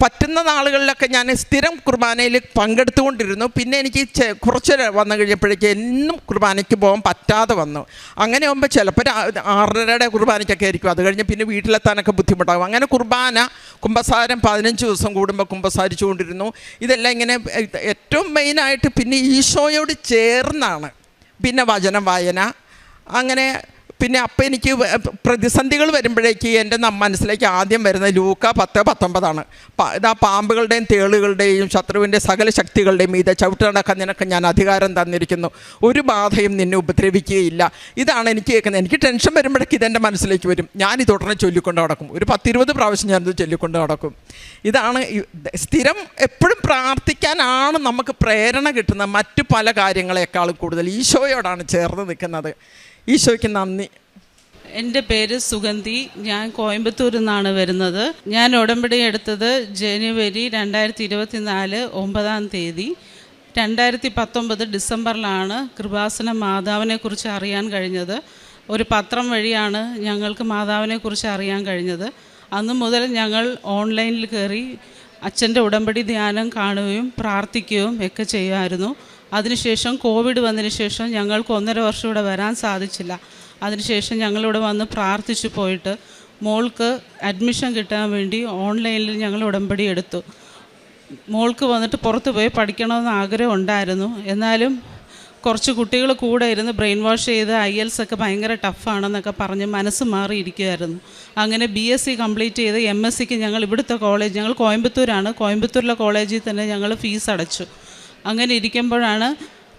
പറ്റുന്ന നാളുകളിലൊക്കെ ഞാൻ സ്ഥിരം കുർബാനയിൽ പങ്കെടുത്തുകൊണ്ടിരുന്നു. പിന്നെ എനിക്ക് കുറച്ച് വന്നു കഴിഞ്ഞപ്പോഴേക്കും എന്നും കുർബാനയ്ക്ക് പോകാൻ പറ്റാതെ വന്നു. അങ്ങനെ ആകുമ്പോൾ ചിലപ്പോൾ 6:30 കുർബാനയ്ക്കൊക്കെ ആയിരിക്കും. അത് കഴിഞ്ഞ് പിന്നെ വീട്ടിലെത്താനൊക്കെ ബുദ്ധിമുട്ടാകും. അങ്ങനെ കുമ്പസാരം 15 ദിവസം കൂടുമ്പോൾ കുമ്പസാരിച്ചുകൊണ്ടിരുന്നു. ഇതെല്ലാം ഇങ്ങനെ ഏറ്റവും മെയിനായിട്ട് പിന്നെ ഈശോയോട് ചേർന്നാണ്. പിന്നെ വചനം വായന, അങ്ങനെ പിന്നെ അപ്പം എനിക്ക് പ്രതിസന്ധികൾ വരുമ്പോഴേക്ക് എൻ്റെ മനസ്സിലേക്ക് ആദ്യം വരുന്നത് ലൂക്ക 10:19 ഇതാ പാമ്പുകളുടെയും തേളുകളുടെയും ശത്രുവിൻ്റെ സകല ശക്തികളുടെയും മീതെ ചവിട്ടടക്കാൻ നിനക്ക് ഞാൻ അധികാരം തന്നിരിക്കുന്നു, ഒരു ബാധയും നിന്നെ ഉപദ്രവിക്കുകയില്ല. ഇതാണ് എനിക്ക് കേൾക്കുന്നത്. എനിക്ക് ടെൻഷൻ വരുമ്പോഴേക്ക് ഇതെൻ്റെ മനസ്സിലേക്ക് വരും. ഞാനിത് ഉടനെ ചൊല്ലിക്കൊണ്ട് നടക്കും. ഒരു 10-20 പ്രാവശ്യം ഞാനിത് ചൊല്ലിക്കൊണ്ട് നടക്കും. ഇതാണ് സ്ഥിരം എപ്പോഴും പ്രാർത്ഥിക്കാനാണ് നമുക്ക് പ്രേരണ കിട്ടുന്നത്. മറ്റു പല കാര്യങ്ങളെക്കാളും കൂടുതൽ ഈശോയോടാണ് ചേർന്ന് നിൽക്കുന്നത്. ഈശോയ്ക്ക് നന്ദി. എൻ്റെ പേര് സുഗന്ധി. ഞാൻ കോയമ്പത്തൂരിൽ നിന്നാണ് വരുന്നത്. ഞാൻ ഉടമ്പടി എടുത്തത് ജനുവരി 2024 9 2019 ഡിസംബറിലാണ് കൃപാസന മാതാവിനെക്കുറിച്ച് അറിയാൻ കഴിഞ്ഞത്. ഒരു പത്രം വഴിയാണ് ഞങ്ങൾക്ക് മാതാവിനെക്കുറിച്ച് അറിയാൻ കഴിഞ്ഞത്. അന്നു മുതൽ ഞങ്ങൾ ഓൺലൈനിൽ കയറി അച്ഛൻ്റെ ഉടമ്പടി ധ്യാനം കാണുകയും പ്രാർത്ഥിക്കുകയും ഒക്കെ ചെയ്യുമായിരുന്നു. അതിനുശേഷം കോവിഡ് വന്നതിന് ശേഷം ഞങ്ങൾക്ക് 1.5 വർഷം ഇവിടെ വരാൻ സാധിച്ചില്ല. അതിനുശേഷം ഞങ്ങളിവിടെ വന്ന് പ്രാർത്ഥിച്ചു പോയിട്ട് മോൾക്ക് അഡ്മിഷൻ കിട്ടാൻ വേണ്ടി ഓൺലൈനിൽ ഞങ്ങൾ ഉടമ്പടി എടുത്തു. മോൾക്ക് വന്നിട്ട് പുറത്ത് പോയി പഠിക്കണമെന്ന് ആഗ്രഹം ഉണ്ടായിരുന്നു. എന്നാലും കുറച്ച് കുട്ടികൾ കൂടെ ഇരുന്ന് ബ്രെയിൻ വാഷ് ചെയ്ത് IELTS ഒക്കെ ഭയങ്കര ടഫാണെന്നൊക്കെ പറഞ്ഞ് മനസ്സ് മാറിയിരിക്കുമായിരുന്നു. അങ്ങനെ BSc കംപ്ലീറ്റ് ചെയ്ത് MScക്ക് ഞങ്ങൾ ഇവിടുത്തെ കോളേജ്, ഞങ്ങൾ കോയമ്പത്തൂരാണ്, കോയമ്പത്തൂരിലെ കോളേജിൽ തന്നെ ഞങ്ങൾ ഫീസ് അടച്ചു. അങ്ങനെ ഇരിക്കുമ്പോഴാണ്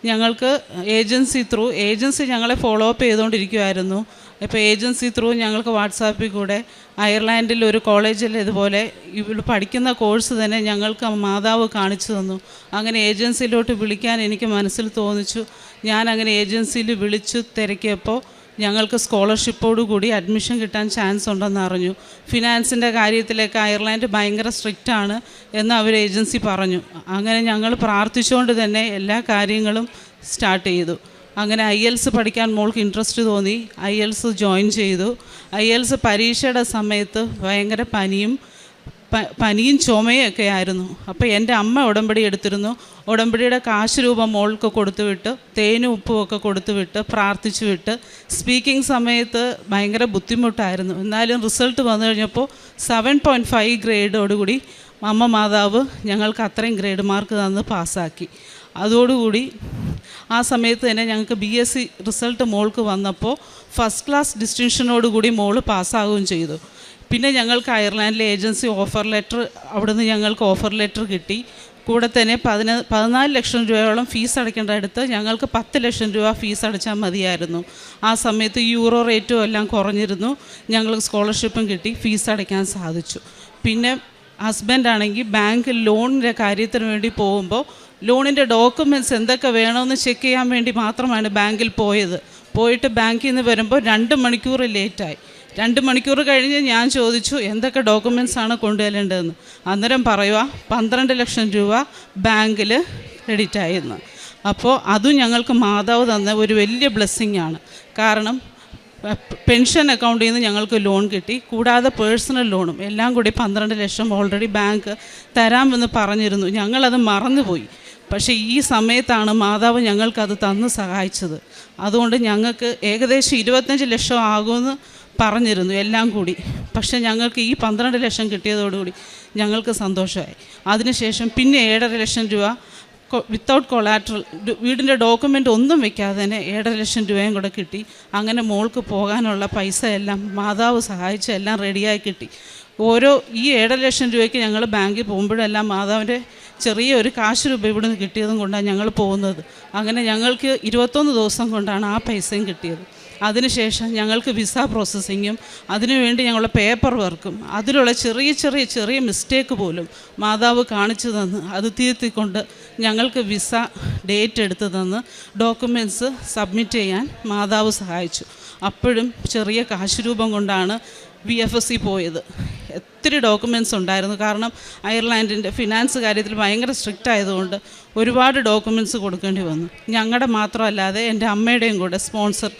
ഞങ്ങൾക്ക് ഏജൻസി ഞങ്ങളെ ഫോളോ അപ്പ് ചെയ്തുകൊണ്ടിരിക്കുമായിരുന്നു. ഇപ്പോൾ ഏജൻസി ത്രൂ ഞങ്ങൾക്ക് വാട്സാപ്പിൽ കൂടെ അയർലാൻഡിൽ ഒരു കോളേജിൽ ഇതുപോലെ ഇവിടെ പഠിക്കുന്ന കോഴ്സ് തന്നെ ഞങ്ങൾക്ക് മാതാവ് കാണിച്ചു തന്നു. അങ്ങനെ ഏജൻസിയിലോട്ട് വിളിക്കാൻ എനിക്ക് മനസ്സിൽ തോന്നിച്ചു. ഞാൻ അങ്ങനെ ഏജൻസിയിൽ വിളിച്ചു തിരക്കിയപ്പോൾ ഞങ്ങൾക്ക് സ്കോളർഷിപ്പോടു കൂടി അഡ്മിഷൻ കിട്ടാൻ ചാൻസ് ഉണ്ടെന്ന് അറിഞ്ഞു. ഫിനാൻസിൻ്റെ കാര്യത്തിലേക്ക് അയർലാൻഡ് ഭയങ്കര സ്ട്രിക്റ്റാണ് എന്ന് അവർ ഏജൻസി പറഞ്ഞു. അങ്ങനെ ഞങ്ങൾ പ്രാർത്ഥിച്ചുകൊണ്ട് തന്നെ എല്ലാ കാര്യങ്ങളും സ്റ്റാർട്ട് ചെയ്തു. അങ്ങനെ IELTS പഠിക്കാൻ മോൾക്ക് ഇൻട്രസ്റ്റ് തോന്നി. IELTS ജോയിൻ ചെയ്തു. IELTS പരീക്ഷയുടെ സമയത്ത് ഭയങ്കര പനിയും ചുമയൊക്കെ ആയിരുന്നു. അപ്പോൾ എൻ്റെ അമ്മ ഉടമ്പടി എടുത്തിരുന്നു. ഉടമ്പടിയുടെ കാശ് രൂപം മോൾക്ക് കൊടുത്തു വിട്ട്, തേനും ഉപ്പും ഒക്കെ കൊടുത്തു വിട്ട് പ്രാർത്ഥിച്ചു വിട്ട്. സ്പീക്കിംഗ് സമയത്ത് ഭയങ്കര ബുദ്ധിമുട്ടായിരുന്നു. എന്നാലും റിസൾട്ട് വന്നു കഴിഞ്ഞപ്പോൾ 7.5 ഗ്രേഡോടുകൂടി അമ്മ മാതാവ് ഞങ്ങൾക്ക് അത്രയും ഗ്രേഡ് മാർക്ക് തന്ന് പാസ്സാക്കി. അതോടുകൂടി ആ സമയത്ത് തന്നെ ഞങ്ങൾക്ക് BSc റിസൾട്ട് മോൾക്ക് വന്നപ്പോൾ ഫസ്റ്റ് ക്ലാസ് ഡിസ്റ്റിങ്ഷനോടുകൂടി മോള് പാസ്സാവുകയും ചെയ്തു. പിന്നെ ഞങ്ങൾക്ക് അയർലാൻഡിലെ ഏജൻസി ഓഫർ ലെറ്റർ, അവിടുന്ന് ഞങ്ങൾക്ക് ഓഫർ ലെറ്റർ കിട്ടി. കൂടെ തന്നെ 14 ലക്ഷം രൂപയോളം ഫീസ് അടയ്ക്കേണ്ട അടുത്ത് ഞങ്ങൾക്ക് 10 ലക്ഷം രൂപ ഫീസ് അടച്ചാൽ മതിയായിരുന്നു. ആ സമയത്ത് യൂറോ റേറ്റും എല്ലാം കുറഞ്ഞിരുന്നു. ഞങ്ങൾക്ക് സ്കോളർഷിപ്പും കിട്ടി, ഫീസ് അടയ്ക്കാൻ സാധിച്ചു. പിന്നെ ഹസ്ബൻഡാണെങ്കിൽ ബാങ്ക് ലോണിൻ്റെ കാര്യത്തിന് വേണ്ടി പോകുമ്പോൾ ലോണിൻ്റെ ഡോക്യുമെൻറ്റ്സ് എന്തൊക്കെ വേണമെന്ന് ചെക്ക് ചെയ്യാൻ വേണ്ടി മാത്രമാണ് ബാങ്കിൽ പോയിട്ട് ബാങ്കിൽ നിന്ന് വരുമ്പോൾ 2 മണിക്കൂർ ലേറ്റായി. 2 മണിക്കൂർ കഴിഞ്ഞ് ഞാൻ ചോദിച്ചു എന്തൊക്കെ ഡോക്യുമെൻറ്റ്സാണ് കൊണ്ടുവരേണ്ടതെന്ന്. അന്നേരം പറയുക 12 ലക്ഷം രൂപ ബാങ്കിൽ ക്രെഡിറ്റ് ആയെന്ന്. അപ്പോൾ അതും ഞങ്ങൾക്ക് മാതാവ് തന്ന ഒരു വലിയ ബ്ലെസ്സിങ് ആണ്. കാരണം പെൻഷൻ അക്കൗണ്ടിൽ നിന്ന് ഞങ്ങൾക്ക് ലോൺ കിട്ടി, കൂടാതെ പേഴ്സണൽ ലോണും എല്ലാം കൂടി 12 ലക്ഷം ഓൾറെഡി ബാങ്ക് തരാമെന്ന് പറഞ്ഞിരുന്നു. ഞങ്ങളത് മറന്നുപോയി. പക്ഷേ ഈ സമയത്താണ് മാതാവ് ഞങ്ങൾക്കത് തന്ന് സഹായിച്ചത്. അതുകൊണ്ട് ഞങ്ങൾക്ക് ഏകദേശം 25 ലക്ഷം ആകുമെന്ന് പറഞ്ഞിരുന്നു എല്ലാം കൂടി. പക്ഷേ ഞങ്ങൾക്ക് ഈ 12 ലക്ഷം കിട്ടിയതോടുകൂടി ഞങ്ങൾക്ക് സന്തോഷമായി. അതിനുശേഷം പിന്നെ 7.5 ലക്ഷം രൂപ വിത്തൗട്ട് കൊളാട്രൽ, വീടിൻ്റെ ഡോക്യുമെൻ്റ് ഒന്നും വെക്കാതെ തന്നെ 7.5 ലക്ഷം രൂപയും കൂടെ കിട്ടി. അങ്ങനെ മോൾക്ക് പോകാനുള്ള പൈസ എല്ലാം മാതാവ് സഹായിച്ച് എല്ലാം റെഡിയായി കിട്ടി. ഈ 7.5 ലക്ഷം രൂപയ്ക്ക് ഞങ്ങൾ ബാങ്കിൽ പോകുമ്പോഴെല്ലാം മാതാവിൻ്റെ ചെറിയൊരു കാശ് രൂപ ഇവിടുന്ന് കിട്ടിയതും കൊണ്ടാണ് ഞങ്ങൾ പോകുന്നത്. അങ്ങനെ ഞങ്ങൾക്ക് 21 ദിവസം കൊണ്ടാണ് ആ പൈസയും കിട്ടിയത്. അതിനുശേഷം ഞങ്ങൾക്ക് വിസ പ്രോസസ്സിങ്ങും അതിനുവേണ്ടി ഞങ്ങളുടെ പേപ്പർ വർക്കും അതിലുള്ള ചെറിയ മിസ്റ്റേക്ക് പോലും മാതാവ് കാണിച്ചു തന്ന് അത് തിരുത്തിക്കൊണ്ട് ഞങ്ങൾക്ക് വിസ ഡേറ്റ് എടുത്ത് തന്ന് ഡോക്യുമെൻറ്റ്സ് സബ്മിറ്റ് ചെയ്യാൻ മാതാവ് സഹായിച്ചു. അപ്പോഴും ചെറിയ കാശ് രൂപം കൊണ്ടാണ് VFSC പോയത്. ഒത്തിരി ഡോക്യുമെൻറ്റ്സ് ഉണ്ടായിരുന്നു. കാരണം അയർലാൻഡിൻ്റെ ഫിനാൻസ് കാര്യത്തിൽ ഭയങ്കര സ്ട്രിക്റ്റ് ആയതുകൊണ്ട് ഒരുപാട് ഡോക്യുമെൻറ്റ്സ് കൊടുക്കേണ്ടി വന്നു. ഞങ്ങളുടെ മാത്രമല്ലാതെ എൻ്റെ അമ്മയുടെയും കൂടെ സ്പോൺസർ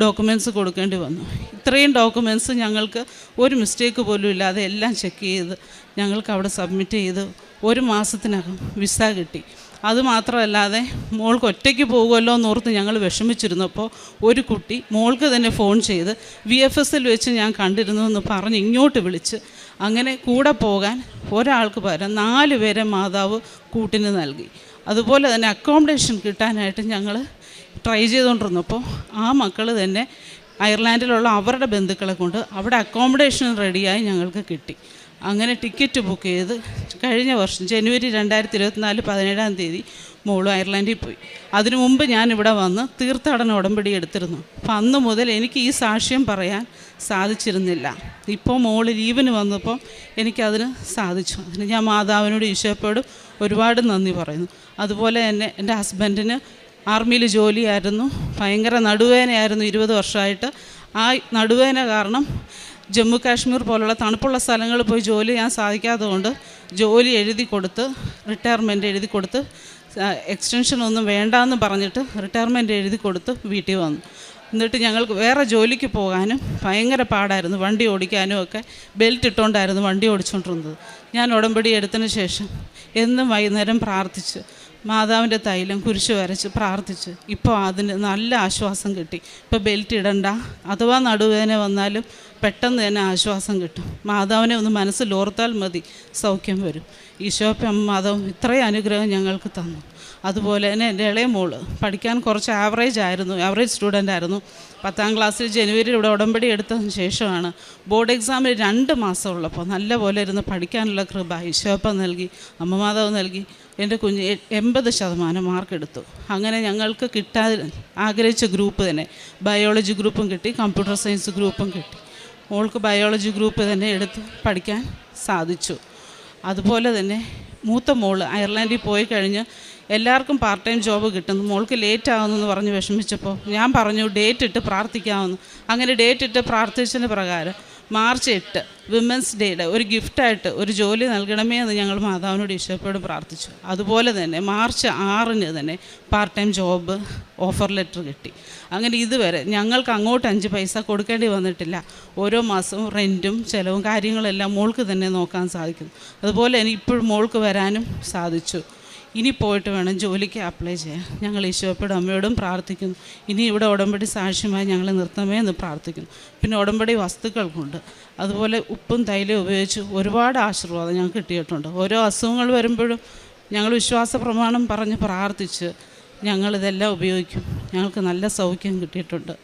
ഡോക്യുമെൻറ്റ്സ് കൊടുക്കേണ്ടി വന്നു. ഇത്രയും ഡോക്യുമെൻറ്റ്സ് ഞങ്ങൾക്ക് ഒരു മിസ്റ്റേക്ക് പോലും ഇല്ലാതെ എല്ലാം ചെക്ക് ചെയ്ത് ഞങ്ങൾക്ക് അവിടെ സബ്മിറ്റ് ചെയ്ത് 1 മാസത്തിനകം വിസ കിട്ടി. അതുമാത്രമല്ലാതെ മോൾക്ക് ഒറ്റയ്ക്ക് പോകുമല്ലോ എന്നോർത്ത് ഞങ്ങൾ വിഷമിച്ചിരുന്നപ്പോൾ ഒരു കുട്ടി മോൾക്ക് തന്നെ ഫോൺ ചെയ്ത് VFSൽ വെച്ച് ഞാൻ കണ്ടിരുന്നു എന്ന് പറഞ്ഞ് ഇങ്ങോട്ട് വിളിച്ച് അങ്ങനെ കൂടെ പോകാൻ ഒരാൾക്ക് പകരം 4 പേരെ മാതാവ് കൂട്ടിന് നൽകി. അതുപോലെ തന്നെ അക്കോമഡേഷൻ കിട്ടാനായിട്ട് ഞങ്ങൾ ട്രൈ ചെയ്തുകൊണ്ടിരുന്നപ്പോൾ ആ മക്കൾ തന്നെ അയർലാൻഡിലുള്ള അവരുടെ ബന്ധുക്കളെ കൊണ്ട് അവിടെ അക്കോമഡേഷൻ റെഡിയായി ഞങ്ങൾക്ക് കിട്ടി. അങ്ങനെ ടിക്കറ്റ് ബുക്ക് ചെയ്ത് കഴിഞ്ഞ വർഷം ജനുവരി 2024 17-ാം തീയതി മോള് അയർലാൻഡിൽ പോയി. അതിനു മുമ്പ് ഞാനിവിടെ വന്ന് തീർത്ഥാടന ഉടമ്പടി എടുത്തിരുന്നു. അപ്പം അന്ന് മുതൽ എനിക്ക് ഈ സാക്ഷ്യം പറയാൻ സാധിച്ചിരുന്നില്ല. ഇപ്പോൾ മോള് ലീവിന് വന്നപ്പോൾ എനിക്കതിന് സാധിച്ചു. അതിന് ഞാൻ മാതാവിനോട് ഈശോയോടും ഒരുപാട് നന്ദി പറയുന്നു. അതുപോലെ തന്നെ എൻ്റെ ഹസ്ബൻഡിന് ആർമിയിൽ ജോലിയായിരുന്നു. ഭയങ്കര നടുവേദനയായിരുന്നു 20 വർഷമായിട്ട്. ആ നടുവേദന കാരണം ജമ്മു കാശ്മീർ പോലുള്ള തണുപ്പുള്ള സ്ഥലങ്ങളിൽ പോയി ജോലി ചെയ്യാൻ സാധിക്കാത്തതുകൊണ്ട് ജോലി എഴുതി കൊടുത്ത് റിട്ടയർമെൻറ്റ് എഴുതി കൊടുത്ത് എക്സ്റ്റൻഷൻ ഒന്നും വേണ്ടാന്ന് പറഞ്ഞിട്ട് റിട്ടയർമെൻറ്റ് എഴുതി കൊടുത്ത് വീട്ടിൽ വന്നു. എന്നിട്ട് ഞങ്ങൾക്ക് വേറെ ജോലിക്ക് പോകാനും ഭയങ്കര പാടായിരുന്നു. വണ്ടി ഓടിക്കാനും ഒക്കെ ബെൽറ്റ് ഇട്ടുകൊണ്ടായിരുന്നു വണ്ടി ഓടിച്ചുകൊണ്ടിരുന്നത്. ഞാൻ ഉടമ്പടി എടുത്തതിന് ശേഷം എന്നും വൈകുന്നേരം പ്രാർത്ഥിച്ച് മാതാവിൻ്റെ തൈലം കുരിശ് വരച്ച് പ്രാർത്ഥിച്ച് ഇപ്പോൾ അതിന് നല്ല ആശ്വാസം കിട്ടി. ഇപ്പോൾ ബെൽറ്റ് ഇടണ്ട, അഥവാ നടുവേദന വന്നാലും പെട്ടെന്ന് തന്നെ ആശ്വാസം കിട്ടും. മാതാവിനെ ഒന്ന് മനസ്സിൽ ഓർത്താൽ മതി, സൗഖ്യം വരും. ഈശോപ്പം മാതാവും ഇത്രയും അനുഗ്രഹം ഞങ്ങൾക്ക് തന്നു. അതുപോലെ തന്നെ എൻ്റെ ഇളയ മോള് പഠിക്കാൻ കുറച്ച് ആവറേജ് സ്റ്റുഡൻ്റ് ആയിരുന്നു. 10ാം ക്ലാസ്സിൽ ജനുവരിയിൽ ഇവിടെ ഉടമ്പടി എടുത്തതിന് ശേഷമാണ് ബോർഡ് എക്സാമിൽ 2 മാസം ഉള്ളപ്പോൾ നല്ലപോലെ ഇരുന്ന് പഠിക്കാനുള്ള കൃപ ഈശോപ്പം നൽകി, അമ്മ മാതാവ് നൽകി. എൻ്റെ കുഞ്ഞ് 80% മാർക്ക് എടുത്തു. അങ്ങനെ ഞങ്ങൾക്ക് കിട്ടാൻ ആഗ്രഹിച്ച ഗ്രൂപ്പ് തന്നെ ബയോളജി ഗ്രൂപ്പും കിട്ടി, കമ്പ്യൂട്ടർ സയൻസ് ഗ്രൂപ്പും കിട്ടി. മോൾക്ക് ബയോളജി ഗ്രൂപ്പ് തന്നെ എടുത്ത് പഠിക്കാൻ സാധിച്ചു. അതുപോലെ തന്നെ മൂത്ത മോള് അയർലാൻഡിൽ പോയി കഴിഞ്ഞ് എല്ലാവർക്കും പാർട്ട് ടൈം ജോബ് കിട്ടുന്നു. മോൾക്ക് ലേറ്റ് ആകുമെന്ന് പറഞ്ഞ് വിഷമിച്ചപ്പോൾ ഞാൻ പറഞ്ഞു ഡേറ്റ് ഇട്ട് പ്രാർത്ഥിക്കാമെന്ന്. അങ്ങനെ ഡേറ്റ് ഇട്ട് പ്രാർത്ഥിച്ചതിന് പ്രകാരം മാർച്ച് 8 വിമൻസ് ഡേയുടെ ഒരു ഗിഫ്റ്റായിട്ട് ഒരു ജോലി നൽകണമേ എന്ന് ഞങ്ങൾ മാതാവിനോട് ഈശോയോട് പ്രാർത്ഥിച്ചു. അതുപോലെ തന്നെ മാർച്ച് 6 തന്നെ part time job offer letter കിട്ടി. അങ്ങനെ ഇതുവരെ ഞങ്ങൾക്ക് അങ്ങോട്ട് 5 പൈസ കൊടുക്കേണ്ടി വന്നിട്ടില്ല. ഓരോ മാസവും റെൻറ്റും ചിലവും കാര്യങ്ങളെല്ലാം മോൾക്ക് തന്നെ നോക്കാൻ സാധിക്കുന്നു. അതുപോലെ എനിക്ക് ഇപ്പോഴും മോൾക്ക് വരാനും സാധിച്ചു. ഇനി പോയിട്ട് വേണം ജോലിക്ക് അപ്ലൈ ചെയ്യാൻ. ഞങ്ങൾ ഈശോയോടും അമ്മയോടും പ്രാർത്ഥിക്കുന്നു. ഇനി ഇവിടെ ഉടമ്പടി സാക്ഷ്യമായി ഞങ്ങളെ നിർത്തമേ എന്ന് പ്രാർത്ഥിക്കുന്നു. പിന്നെ ഉടമ്പടി വസ്തുക്കൾക്കുണ്ട്. അതുപോലെ ഉപ്പും തൈലവും ഉപയോഗിച്ച് ഒരുപാട് ആശീർവാദം ഞങ്ങൾക്ക് കിട്ടിയിട്ടുണ്ട്. ഓരോ അസുഖങ്ങൾ വരുമ്പോഴും ഞങ്ങൾ വിശ്വാസ പ്രമാണം പറഞ്ഞ് പ്രാർത്ഥിച്ച് ഞങ്ങളിതെല്ലാം ഉപയോഗിക്കും. ഞങ്ങൾക്ക് നല്ല സൗഖ്യം കിട്ടിയിട്ടുണ്ട്.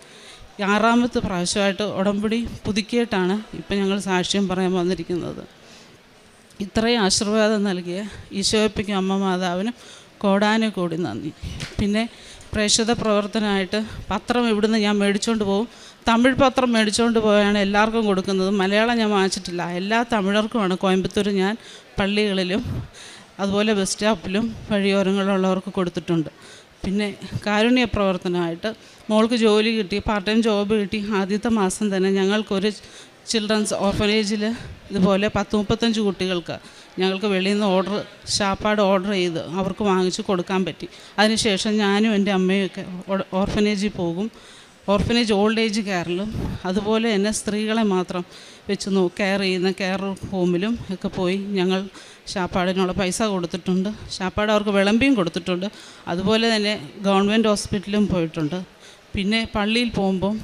6ാമത്തെ പ്രാവശ്യമായിട്ട് ഉടമ്പടി പുതുക്കിയിട്ടാണ് ഇപ്പം ഞങ്ങൾ സാക്ഷ്യം പറയാൻ വന്നിരിക്കുന്നത്. ഇത്രയും ആശീർവാദം നൽകിയ ഈശോയ്ക്കും അമ്മ മാതാവിനും കോടാനുകോടി നന്ദി. പിന്നെ പ്രേക്ഷിത പ്രവർത്തനമായിട്ട് പത്രം ഇവിടുന്ന് ഞാൻ മേടിച്ചുകൊണ്ട് പോകും. തമിഴ് പത്രം മേടിച്ചുകൊണ്ട് പോയാണ് എല്ലാവർക്കും കൊടുക്കുന്നത്. മലയാളം ഞാൻ വാങ്ങിച്ചിട്ടില്ല. എല്ലാ തമിഴർക്കുമാണ് കോയമ്പത്തൂർ ഞാൻ പള്ളികളിലും അതുപോലെ ബസ് സ്റ്റോപ്പിലും വഴിയോരങ്ങളിലുള്ളവർക്ക് കൊടുത്തിട്ടുണ്ട്. പിന്നെ കാരുണ്യ പ്രവർത്തനമായിട്ട് മോൾക്ക് ജോലി കിട്ടി, പാർട്ട് ടൈം ജോബ് കിട്ടി. ആദ്യത്തെ മാസം തന്നെ ഞങ്ങൾക്കൊരു ചിൽഡ്രൻസ് ഓർഫനേജിൽ ഇതുപോലെ 10-35 കുട്ടികൾക്ക് ഞങ്ങൾക്ക് വെളിയിൽ നിന്ന് ശാപ്പാട് ഓർഡർ ചെയ്ത് അവർക്ക് വാങ്ങിച്ച് കൊടുക്കാൻ പറ്റി. അതിനുശേഷം ഞാനും എൻ്റെ അമ്മയൊക്കെ ഓർഫനേജിൽ പോകും. ഓർഫനേജ് ഓൾഡ് ഏജ് കെയറിലും അതുപോലെ തന്നെ സ്ത്രീകളെ മാത്രം വെച്ച് കെയർ ചെയ്യുന്ന കെയർ ഹോമിലും ഒക്കെ പോയി ഞങ്ങൾ ശാപ്പാടിനുള്ള പൈസ കൊടുത്തിട്ടുണ്ട്. ശാപ്പാട് അവർക്ക് വിളമ്പിയും കൊടുത്തിട്ടുണ്ട്. അതുപോലെ തന്നെ ഗവൺമെൻറ് ഹോസ്പിറ്റലും പോയിട്ടുണ്ട്. പിന്നെ പള്ളിയിൽ പോകുമ്പം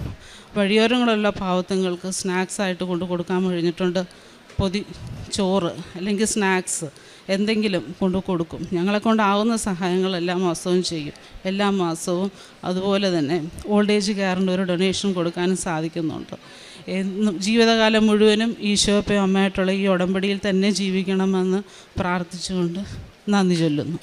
വഴിയോരങ്ങളുള്ള പാവത്തുങ്ങൾക്ക് സ്നാക്സായിട്ട് കൊണ്ട് കൊടുക്കാൻ കഴിഞ്ഞിട്ടുണ്ട്. ചോറ് അല്ലെങ്കിൽ സ്നാക്സ് എന്തെങ്കിലും കൊണ്ട് കൊടുക്കും. ഞങ്ങളെ കൊണ്ടാവുന്ന സഹായങ്ങൾ എല്ലാ മാസവും ചെയ്യും. എല്ലാ മാസവും അതുപോലെ തന്നെ ഓൾഡ് ഏജ് കെയറിൻ്റെ ഒരു ഡൊണേഷൻ കൊടുക്കാനും സാധിക്കുന്നുണ്ട്. ജീവിതകാലം മുഴുവനും ഈശോപ്പയും അമ്മയായിട്ടുള്ള ഈ ഉടമ്പടിയിൽ തന്നെ ജീവിക്കണമെന്ന് പ്രാർത്ഥിച്ചുകൊണ്ട് നന്ദി ചൊല്ലുന്നു.